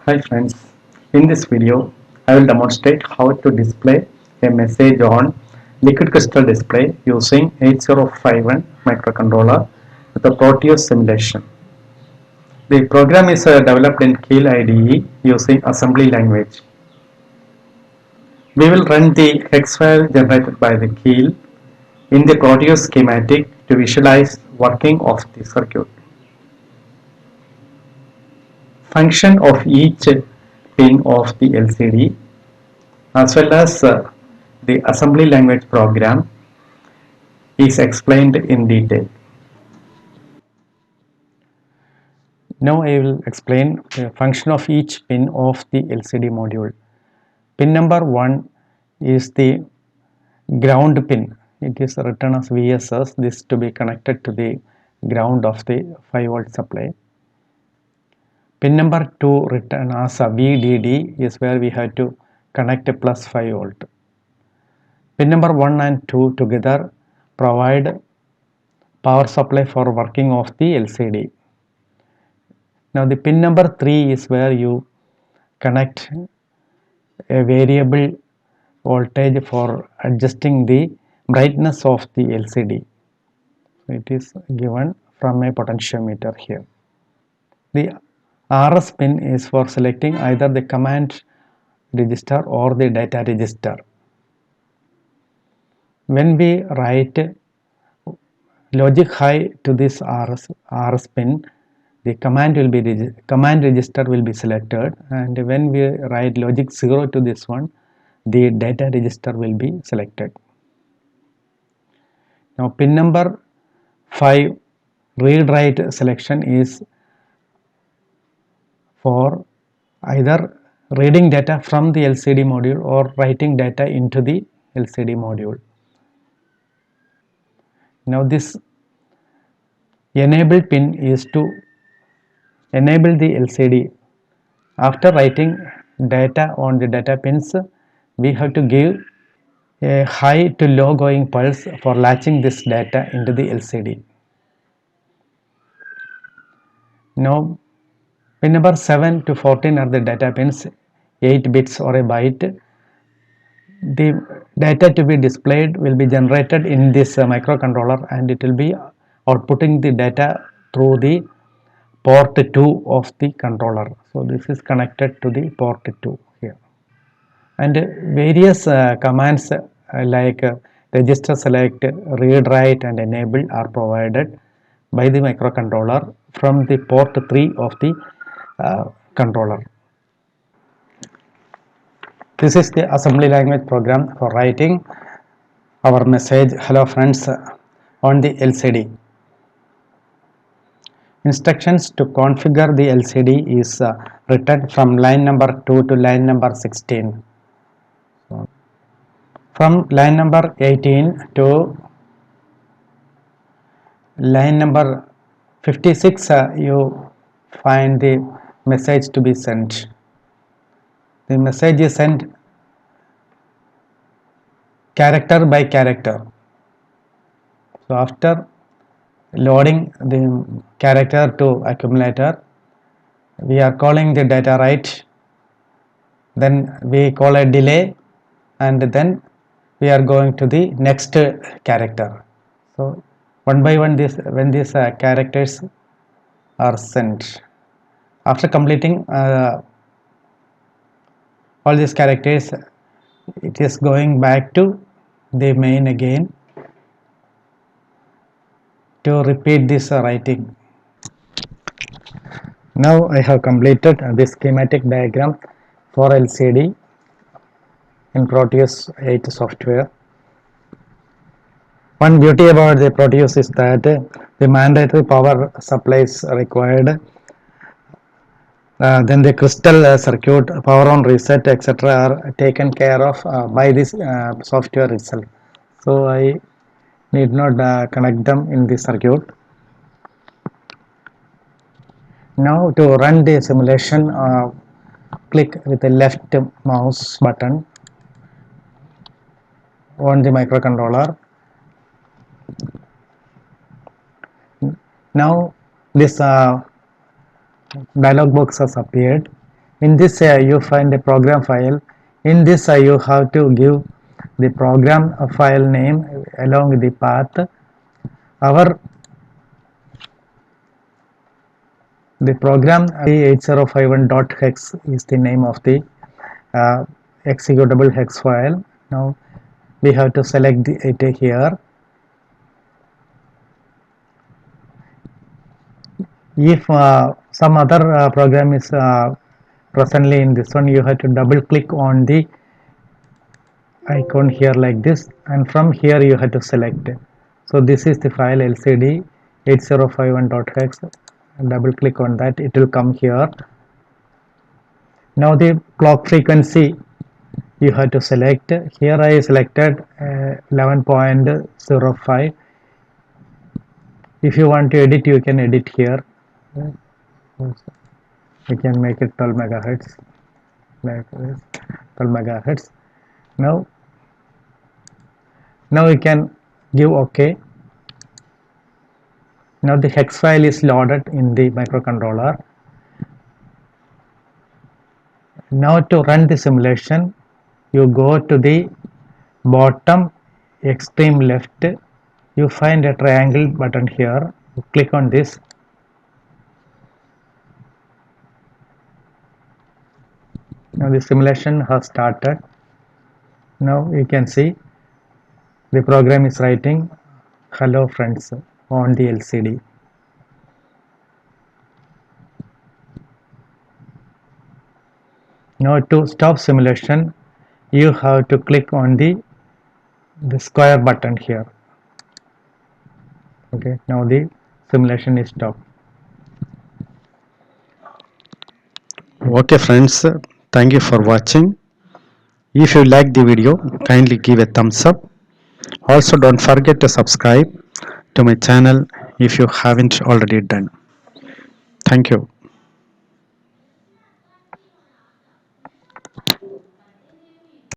Hi friends, in this video I will demonstrate how to display a message on liquid crystal display using 8051 microcontroller with a Proteus simulation. The program is developed in Keil IDE using assembly language. We will run the hex file generated by the Keil in the Proteus schematic to visualize working of the circuit. Function of each pin of the LCD as well as the assembly language program is explained in detail. Now I will explain the function of each pin of the LCD module. Pin number 1 is the ground pin. It is written as VSS. This to be connected to the ground of the 5-volt supply. Pin number 2 written as a VDD is where we have to connect a plus 5 volt. Pin number 1 and 2 together provide power supply for working of the LCD. Now the pin number 3 is where you connect a variable voltage for adjusting the brightness of the LCD. It is given from a potentiometer here. The RS pin is for selecting either the command register or the data register. When we write logic high to this RS pin, the command register will be selected, and when we write logic 0 to this one, the data register will be selected. Now pin number 5 read write selection is for either reading data from the LCD module or writing data into the LCD module. Now this enable pin is to enable the LCD. After writing data on the data pins, we have to give a high to low going pulse for latching this data into the LCD. Now pin number 7 to 14 are the data pins, 8 bits or a byte. The data to be displayed will be generated in this microcontroller, and it will be outputting the data through the port 2 of the controller. So this is connected to the port 2 here, and various commands like register select, read write and enable are provided by the microcontroller from the port 3 of the controller. This is the assembly language program for writing our message hello friends on the LCD. Instructions to configure the LCD is written from line number 2 to line number 16. So, from line number 18 to line number 56 you find the message to be sent. The message is sent character by character. So after loading the character to accumulator, we are calling the data write, then we call a delay, and then we are going to the next character. So one by one when these characters are sent, after completing all these characters, it is going back to the main again to repeat this writing. Now I have completed this schematic diagram for LCD in Proteus 8 software. One beauty about the Proteus is that the mandatory power supplies required, then the crystal circuit, power on reset, etc. are taken care of by this software itself. So I need not connect them in the circuit. Now to run the simulation, click with the left mouse button on the microcontroller. Now this dialog box has appeared. In this you find a program file. In this you have to give the program file name along with the path. Our the program 8051.hex is the name of the executable hex file. Now we have to select it here. If some other program is presently in this one, you have to double click on the icon here like this, and from here you have to select it. So this is the file LCD 8051.hex. Double click on that, it will come here. Now the clock frequency you have to select. Here I selected 11.05. If you want to edit, you can edit here. You can make it 12 megahertz like this, 12 megahertz. Now you can give OK. Now the hex file is loaded in the microcontroller. Now to run the simulation, you go to the bottom extreme left, you find a triangle button here. You click on this. Now the simulation has started. Now you can see the program is writing hello friends on the LCD. Now to stop simulation, you have to click on the square button here. Okay, now the simulation is stopped. Okay friends, thank you for watching. If you like the video, kindly give a thumbs up. Also don't forget to subscribe to my channel if you haven't already done. Thank you.